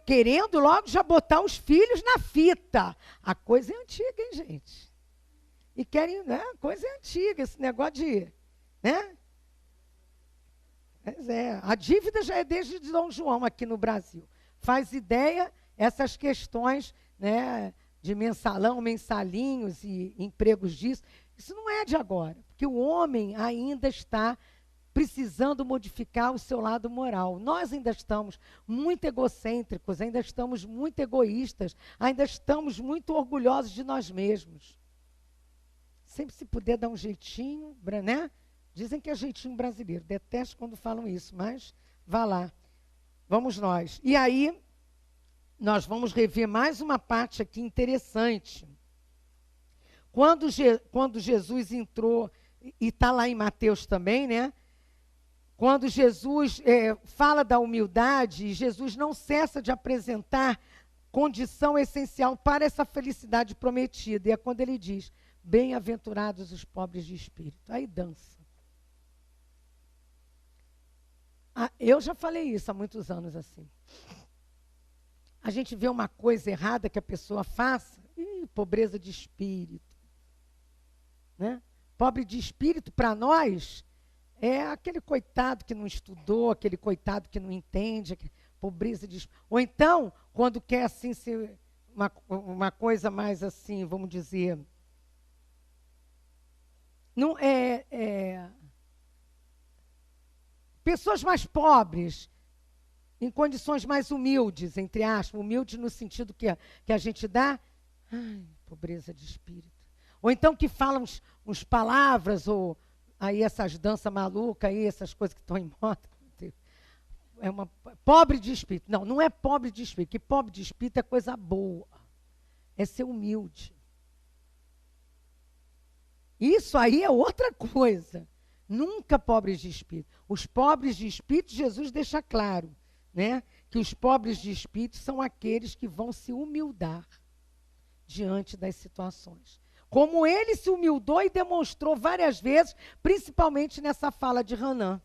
Querendo logo já botar os filhos na fita. A coisa é antiga, hein, gente? E querem, né? Coisa é antiga, esse negócio de, né? Pois é, a dívida já é desde Dom João aqui no Brasil. Faz ideia essas questões, né, de mensalão, mensalinhos e empregos disso. Isso não é de agora, porque o homem ainda está precisando modificar o seu lado moral. Nós ainda estamos muito egocêntricos, ainda estamos muito egoístas, ainda estamos muito orgulhosos de nós mesmos. Sempre se puder dar um jeitinho, né? Dizem que é jeitinho brasileiro. Detesto quando falam isso, mas vá lá. Vamos nós. E aí, nós vamos rever mais uma parte aqui interessante. Quando Jesus entrou, e está lá em Mateus também, né? Quando Jesus fala da humildade, Jesus não cessa de apresentar condição essencial para essa felicidade prometida. E é quando ele diz, Bem-aventurados os pobres de espírito. Aí dança. Eu já falei isso há muitos anos assim. A gente vê uma coisa errada que a pessoa faça, pobreza de espírito. Né? Pobre de espírito, para nós, é aquele coitado que não estudou, aquele coitado que não entende, pobreza de espírito. Ou então, quando quer assim ser uma coisa mais assim, vamos dizer, não pessoas mais pobres, em condições mais humildes, entre aspas, humildes no sentido que a gente dá, pobreza de espírito. Ou então que falam uns palavras, ou aí essas danças malucas, aí, essas coisas que estão em moda. É uma pobre de espírito. Não, não é pobre de espírito, que pobre de espírito é coisa boa. É ser humilde. Isso aí é outra coisa. Nunca pobres de espírito. Os pobres de espírito, Jesus deixa claro, né, que os pobres de espírito são aqueles que vão se humildar diante das situações. Como ele se humildou e demonstrou várias vezes, principalmente nessa fala de Hanã.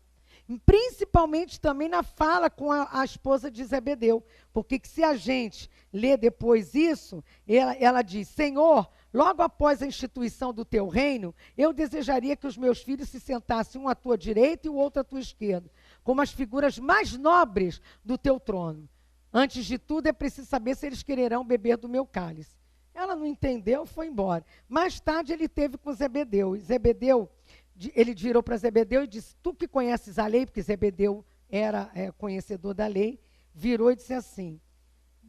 Principalmente também na fala com a esposa de Zebedeu. Porque se a gente lê depois isso, ela diz, Senhor, logo após a instituição do teu reino, eu desejaria que os meus filhos se sentassem um à tua direita e o outro à tua esquerda, como as figuras mais nobres do teu trono. Antes de tudo, é preciso saber se eles quererão beber do meu cálice. Ela não entendeu, foi embora. Mais tarde, ele teve com Zebedeu. E Zebedeu, ele virou para Zebedeu e disse, tu que conheces a lei, porque Zebedeu era conhecedor da lei, virou e disse assim,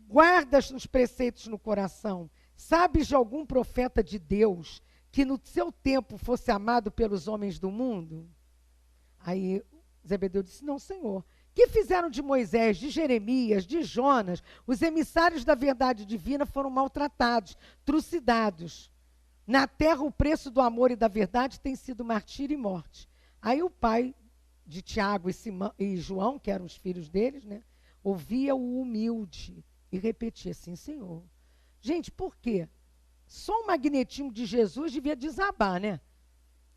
guardas os preceitos no coração, sabes de algum profeta de Deus que no seu tempo fosse amado pelos homens do mundo? Aí Zebedeu disse, não, Senhor. Que fizeram de Moisés, de Jeremias, de Jonas? Os emissários da verdade divina foram maltratados, trucidados. Na terra o preço do amor e da verdade tem sido martírio e morte. Aí o pai de Tiago e João, que eram os filhos deles, né, ouvia o humilde e repetia assim, Senhor. Gente, por quê? Só o magnetismo de Jesus devia desabar, né?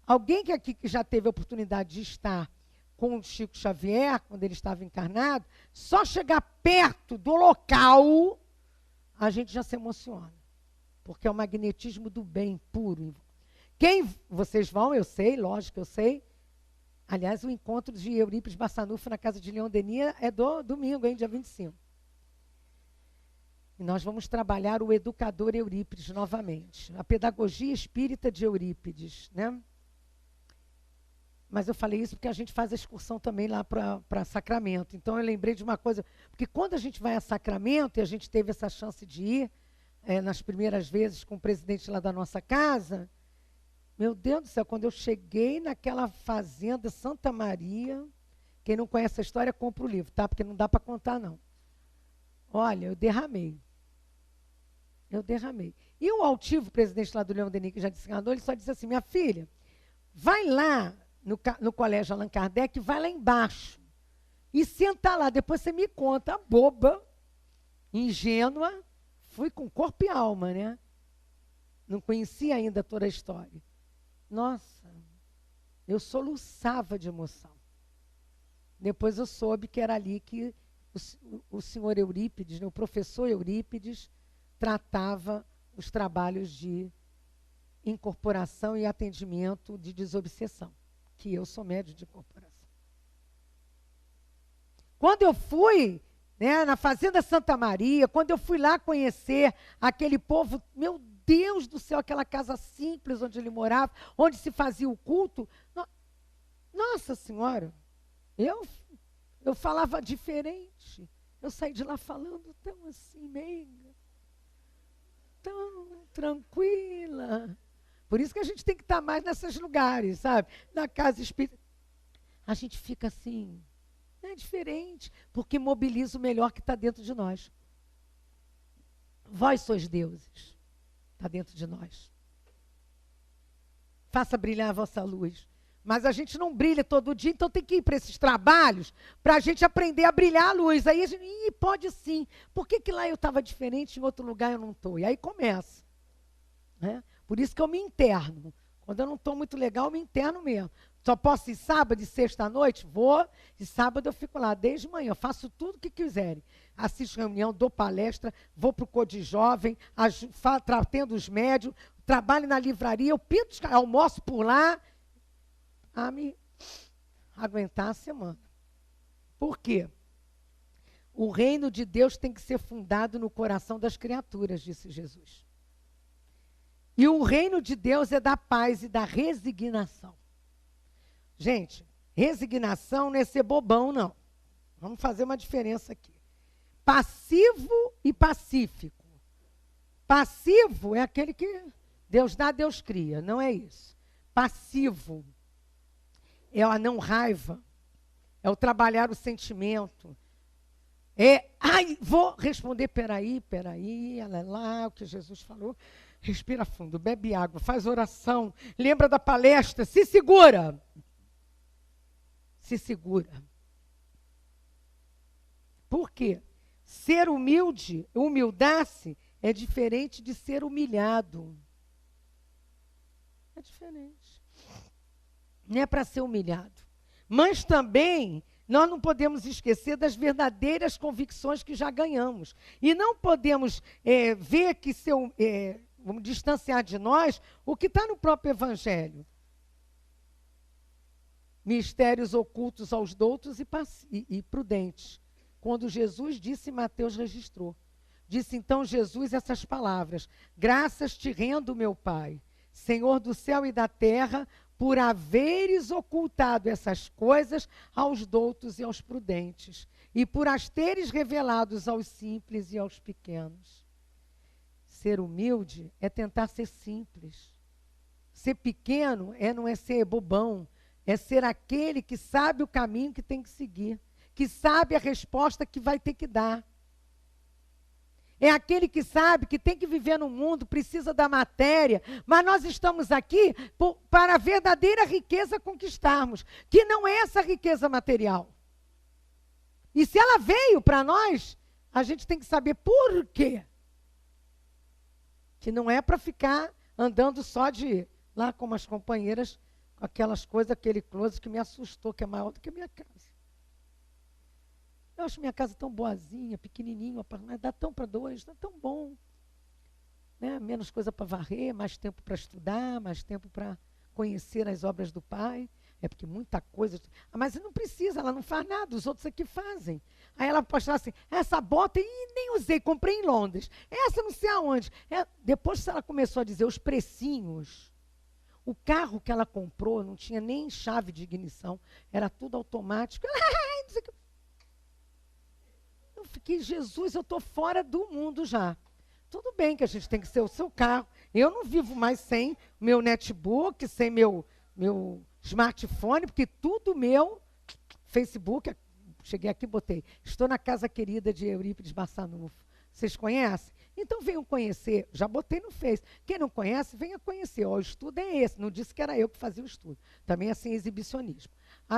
Alguém que aqui já teve a oportunidade de estar com o Chico Xavier, quando ele estava encarnado, só chegar perto do local, a gente já se emociona. Porque é o magnetismo do bem puro. Quem vocês vão, eu sei, lógico que eu sei. Aliás, o encontro de Eurípides Bassanufo na casa de Leon Denis é do domingo, hein, dia 25. E nós vamos trabalhar o educador Eurípides novamente. A pedagogia espírita de Eurípides, né? Mas eu falei isso porque a gente faz a excursão também lá para Sacramento. Então eu lembrei de uma coisa, porque quando a gente vai a Sacramento, e a gente teve essa chance de ir, nas primeiras vezes com o presidente lá da nossa casa, meu Deus do céu, quando eu cheguei naquela fazenda Santa Maria, quem não conhece a história, compra o livro, tá? Porque não dá para contar, não. Olha, eu derramei. E o altivo presidente lá do Leon Denis, que já desenganou, ele só disse assim, minha filha, vai lá no colégio Allan Kardec, vai lá embaixo e senta lá, depois você me conta, boba, ingênua, fui com corpo e alma, né? Não conhecia ainda toda a história. Nossa, eu soluçava de emoção. Depois eu soube que era ali que o senhor Eurípides, né, o professor Eurípides, tratava os trabalhos de incorporação e atendimento de desobsessão, que eu sou médium de incorporação. Quando eu fui, né, na Fazenda Santa Maria, quando eu fui lá conhecer aquele povo, meu Deus do céu, aquela casa simples onde ele morava, onde se fazia o culto, nossa Senhora, eu falava diferente, eu saí de lá falando tão assim, meiga, tão tranquila. Por isso que a gente tem que estar mais nesses lugares, sabe? Na casa espírita. A gente fica assim, é diferente, porque mobiliza o melhor que está dentro de nós. Vós sois deuses, está dentro de nós. Faça brilhar a vossa luz. Mas a gente não brilha todo dia, então tem que ir para esses trabalhos para a gente aprender a brilhar a luz. Aí a gente, pode sim. Por que lá eu estava diferente, em outro lugar eu não estou? E aí começa. Né? Por isso que eu me interno. Quando eu não estou muito legal, eu me interno mesmo. Só posso ir sábado e sexta à noite? Vou. E sábado eu fico lá desde manhã. Eu faço tudo o que quiserem. Assisto reunião, dou palestra, vou para o Code Jovem, atendo os médios, trabalho na livraria, eu pinto, almoço por lá. A me aguentar a semana. Por quê? O reino de Deus tem que ser fundado no coração das criaturas, disse Jesus. E o reino de Deus é da paz e da resignação. Gente, resignação não é ser bobão, não. Vamos fazer uma diferença aqui. Passivo e pacífico. Passivo é aquele que Deus dá, Deus cria. Não é isso. Passivo é a não raiva. É o trabalhar o sentimento. Vou responder, peraí, olha lá o que Jesus falou. Respira fundo, bebe água, faz oração, lembra da palestra, se segura. Se segura. Por quê? Ser humilde, humildade, é diferente de ser humilhado. É diferente. Não é para ser humilhado. Mas também nós não podemos esquecer das verdadeiras convicções que já ganhamos. E não podemos ver que vamos distanciar de nós o que está no próprio Evangelho. Mistérios ocultos aos doutos e prudentes. Quando Jesus disse, Mateus registrou. Disse então Jesus essas palavras: graças te rendo, meu Pai, Senhor do céu e da terra, por haveres ocultado essas coisas aos doutos e aos prudentes, e por as teres revelados aos simples e aos pequenos. Ser humilde é tentar ser simples. Ser pequeno não é ser bobão, é ser aquele que sabe o caminho que tem que seguir, que sabe a resposta que vai ter que dar. É aquele que sabe que tem que viver no mundo, precisa da matéria, mas nós estamos aqui para a verdadeira riqueza conquistarmos, que não é essa riqueza material. E se ela veio para nós, a gente tem que saber por quê. Que não é para ficar andando só de lá como as companheiras, com aquelas coisas, aquele closet que me assustou, que é maior do que a minha casa. Eu acho minha casa tão boazinha, pequenininho, dá tão para dois, dá tão bom. Né? Menos coisa para varrer, mais tempo para estudar, mais tempo para conhecer as obras do Pai. É porque muita coisa... Mas não precisa, ela não faz nada, os outros aqui fazem. Aí ela pode falar assim, essa bota nem usei, comprei em Londres. Essa não sei aonde. Depois que ela começou a dizer os precinhos, o carro que ela comprou não tinha nem chave de ignição, era tudo automático. Não sei o que. Eu fiquei, Jesus, eu estou fora do mundo já. Tudo bem que a gente tem que ser o seu carro. Eu não vivo mais sem meu netbook, sem meu smartphone, porque tudo meu, Facebook, cheguei aqui e botei, estou na casa querida de Eurípides Bassanufo. Vocês conhecem? Então venham conhecer, já botei no Face. Quem não conhece, venha conhecer. O estudo é esse, não disse que era eu que fazia o estudo. Também é assim, exibicionismo.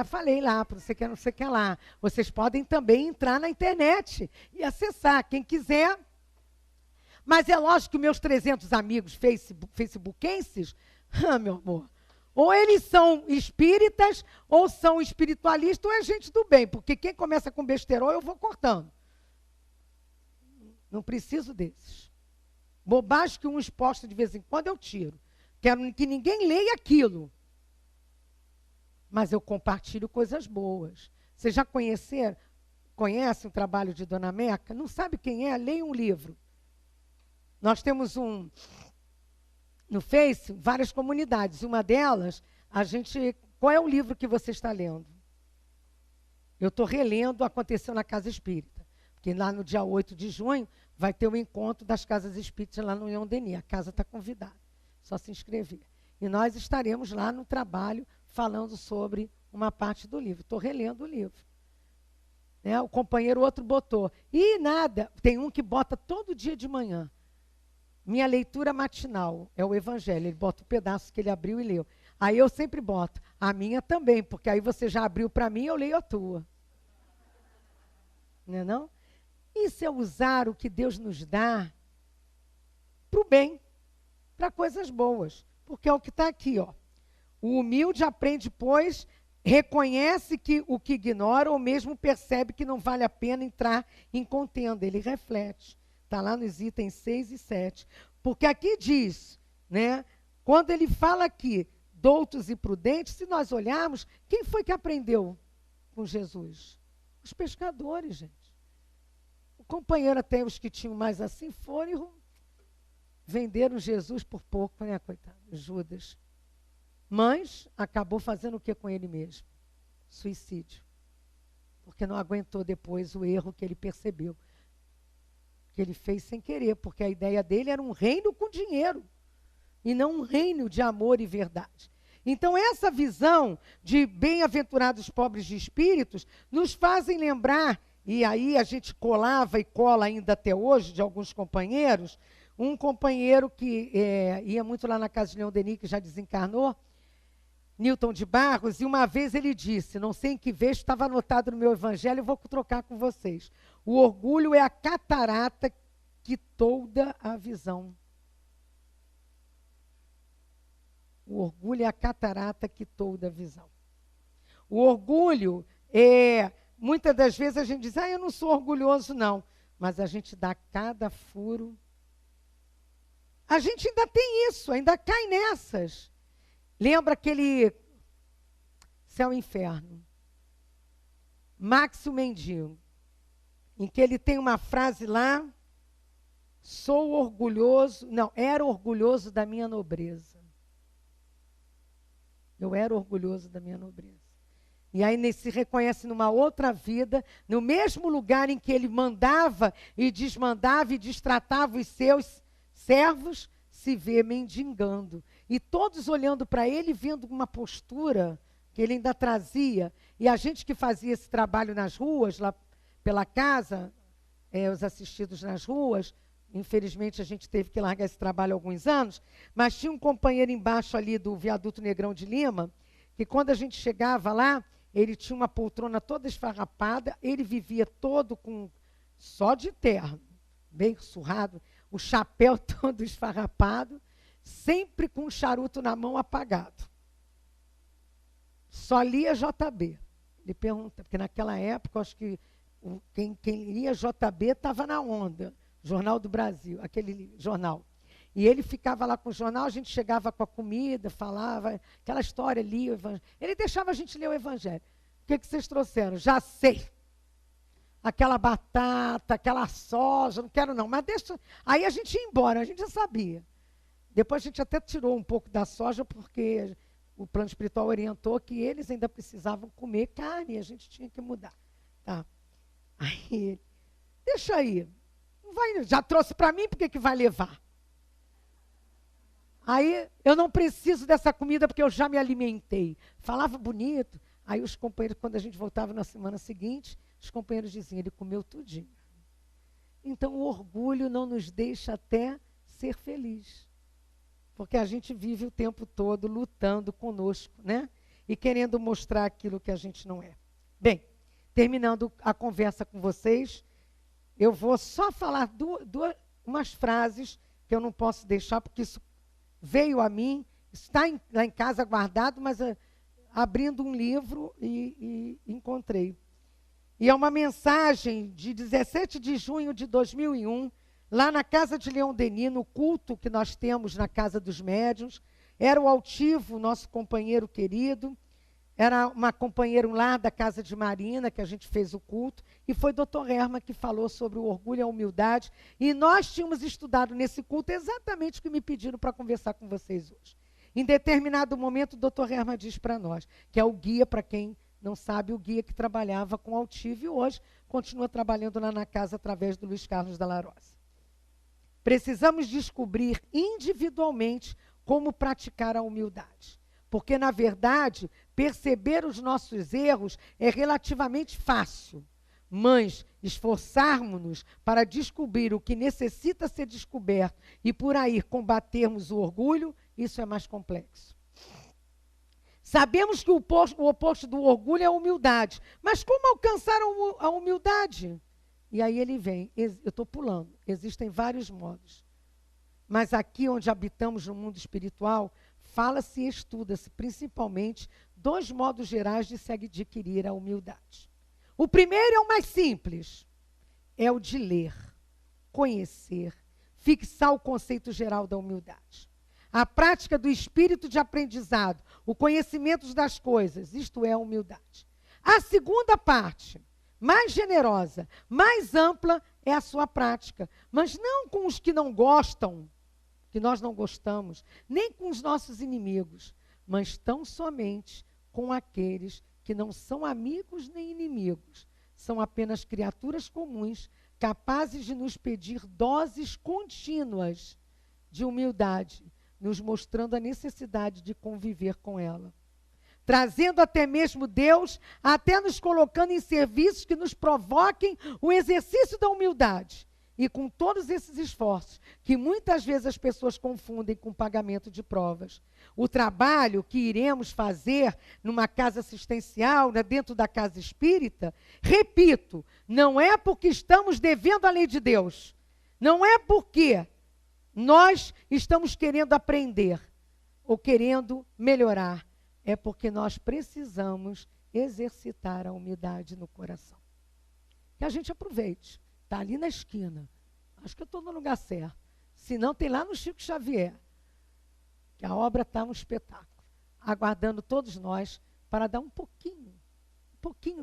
Falei lá, para você que não sei o que lá. Vocês podem também entrar na internet e acessar, quem quiser. Mas é lógico que meus 300 amigos facebookenses, meu amor, ou eles são espíritas, ou são espiritualistas, ou é gente do bem, porque quem começa com besterol, eu vou cortando. Não preciso desses. Bobagem que uns postam de vez em quando, eu tiro. Quero que ninguém leia aquilo. Mas eu compartilho coisas boas. Vocês já conhecem o trabalho de Dona Meca? Não sabe quem é? Leia um livro. Nós temos no Face várias comunidades. Uma delas, qual é o livro que você está lendo? Eu estou relendo Aconteceu na Casa Espírita. Porque lá no dia 8 de junho vai ter o encontro das casas espíritas lá no Leão Denis. A casa está convidada. Só se inscrever. E nós estaremos lá no trabalho falando sobre uma parte do livro. Estou relendo o livro. Né? O companheiro outro botou. E nada, tem um que bota todo dia de manhã. Minha leitura matinal é o Evangelho. Ele bota o pedaço que ele abriu e leu. Aí eu sempre boto. A minha também, porque aí você já abriu para mim, eu leio a tua. Não é não? Isso é usar o que Deus nos dá para o bem. para coisas boas, porque é o que está aqui, ó. O humilde aprende, pois, reconhece que o que ignora ou mesmo percebe que não vale a pena entrar em contenda. Ele reflete. Está lá nos itens 6 e 7. Porque aqui diz, né, quando ele fala aqui, doutos e prudentes, se nós olharmos, quem foi que aprendeu com Jesus? Os pescadores, gente. O companheiro, até os que tinham mais assim, foram e venderam Jesus por pouco, né, coitado? Judas. Mas acabou fazendo o que com ele mesmo? Suicídio. Porque não aguentou depois o erro que ele percebeu. Que ele fez sem querer, porque a ideia dele era um reino com dinheiro. E não um reino de amor e verdade. Então essa visão de bem-aventurados pobres de espíritos nos fazem lembrar, e aí a gente colava e cola ainda até hoje de alguns companheiros, um companheiro que ia muito lá na casa de Leon Denis, que já desencarnou, Newton de Barros, e uma vez ele disse, não sei em que vez, estava anotado no meu evangelho, eu vou trocar com vocês. O orgulho é a catarata que tolda a visão. O orgulho é a catarata que tolda a visão. O orgulho muitas das vezes a gente diz, eu não sou orgulhoso não, mas a gente dá cada furo. A gente ainda tem isso, ainda cai nessas. Lembra aquele Céu e Inferno? Max o Mendigo, em que ele tem uma frase lá, sou orgulhoso, não, era orgulhoso da minha nobreza. Eu era orgulhoso da minha nobreza. E aí ele se reconhece numa outra vida, no mesmo lugar em que ele mandava e desmandava e destratava os seus servos, se vê mendigando. E todos olhando para ele, vendo uma postura que ele ainda trazia. E a gente que fazia esse trabalho nas ruas, lá pela casa, os assistidos nas ruas, infelizmente a gente teve que largar esse trabalho há alguns anos, mas tinha um companheiro embaixo ali do viaduto Negrão de Lima, que quando a gente chegava lá, ele tinha uma poltrona toda esfarrapada, ele vivia todo só de terno, bem surrado, o chapéu todo esfarrapado, sempre com um charuto na mão apagado. Só lia JB. Ele pergunta, porque naquela época, acho que quem lia JB estava na onda, Jornal do Brasil, aquele jornal. E ele ficava lá com o jornal, a gente chegava com a comida, falava, aquela história, lia o evangelho. Ele deixava a gente ler o evangelho. O que vocês trouxeram? Já sei. Aquela batata, aquela soja, não quero não, mas deixa. Aí a gente ia embora, a gente já sabia. Depois a gente até tirou um pouco da soja, porque o plano espiritual orientou que eles ainda precisavam comer carne, e a gente tinha que mudar. Tá. Aí, deixa aí. Não vai, já trouxe para mim, por que vai levar? Aí, eu não preciso dessa comida, porque eu já me alimentei. Falava bonito. Aí os companheiros, quando a gente voltava na semana seguinte, os companheiros diziam, ele comeu tudinho. Então, o orgulho não nos deixa até ser feliz. Porque a gente vive o tempo todo lutando conosco, né? E querendo mostrar aquilo que a gente não é. Bem, terminando a conversa com vocês, eu vou só falar umas frases que eu não posso deixar, porque isso veio a mim, está lá em casa guardado, mas abrindo um livro e encontrei. E é uma mensagem de 17 de junho de 2001, lá na casa de Leon Denis, no culto que nós temos na Casa dos Médiuns. Era o Altivo, nosso companheiro querido, era uma companheira lá da Casa de Marina, que a gente fez o culto, e foi Dr. Herman que falou sobre o orgulho e a humildade, e nós tínhamos estudado nesse culto exatamente o que me pediram para conversar com vocês hoje. Em determinado momento, o Dr. Herman diz para nós, que é o guia, para quem não sabe, o guia que trabalhava com o Altivo, e hoje continua trabalhando lá na casa através do Luiz Carlos Dalla Rosa. Precisamos descobrir individualmente como praticar a humildade. Porque, na verdade, perceber os nossos erros é relativamente fácil. Mas esforçarmos-nos para descobrir o que necessita ser descoberto e, por aí, combatermos o orgulho, isso é mais complexo. Sabemos que o oposto do orgulho é a humildade. Mas como alcançar a humildade? E aí ele vem, eu estou pulando, existem vários modos. mas aqui onde habitamos no mundo espiritual, fala-se e estuda-se principalmente 2 modos gerais de se adquirir a humildade. O primeiro é o mais simples, é o de ler, conhecer, fixar o conceito geral da humildade. A prática do espírito de aprendizado, o conhecimento das coisas, isto é a humildade. A segunda parte, mais generosa, mais ampla, é a sua prática, mas não com os que não gostam, que nós não gostamos, nem com os nossos inimigos, mas tão somente com aqueles que não são amigos nem inimigos, são apenas criaturas comuns, capazes de nos pedir doses contínuas de humildade, nos mostrando a necessidade de conviver com ela. Trazendo até mesmo Deus, até nos colocando em serviços que nos provoquem o exercício da humildade. E com todos esses esforços, que muitas vezes as pessoas confundem com pagamento de provas. O trabalho que iremos fazer numa casa assistencial, dentro da casa espírita, repito, não é porque estamos devendo a lei de Deus. Não é porque nós estamos querendo aprender ou querendo melhorar. É porque nós precisamos exercitar a humildade no coração. Que a gente aproveite. Está ali na esquina. Acho que eu estou no lugar certo. Se não, tem lá no Chico Xavier. Que a obra está um espetáculo. Aguardando todos nós para dar um pouquinho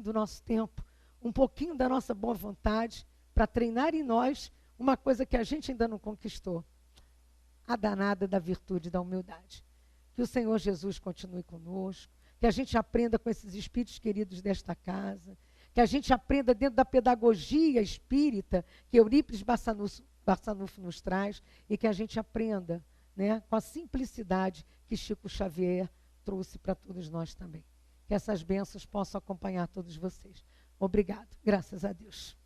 do nosso tempo, um pouquinho da nossa boa vontade, para treinar em nós uma coisa que a gente ainda não conquistou. A danada da virtude da humildade. Que o Senhor Jesus continue conosco, que a gente aprenda com esses espíritos queridos desta casa, que a gente aprenda dentro da pedagogia espírita que Eurípides Barçanufo nos traz e que a gente aprenda, né, com a simplicidade que Chico Xavier trouxe para todos nós também. Que essas bênçãos possam acompanhar todos vocês. Obrigado. Graças a Deus.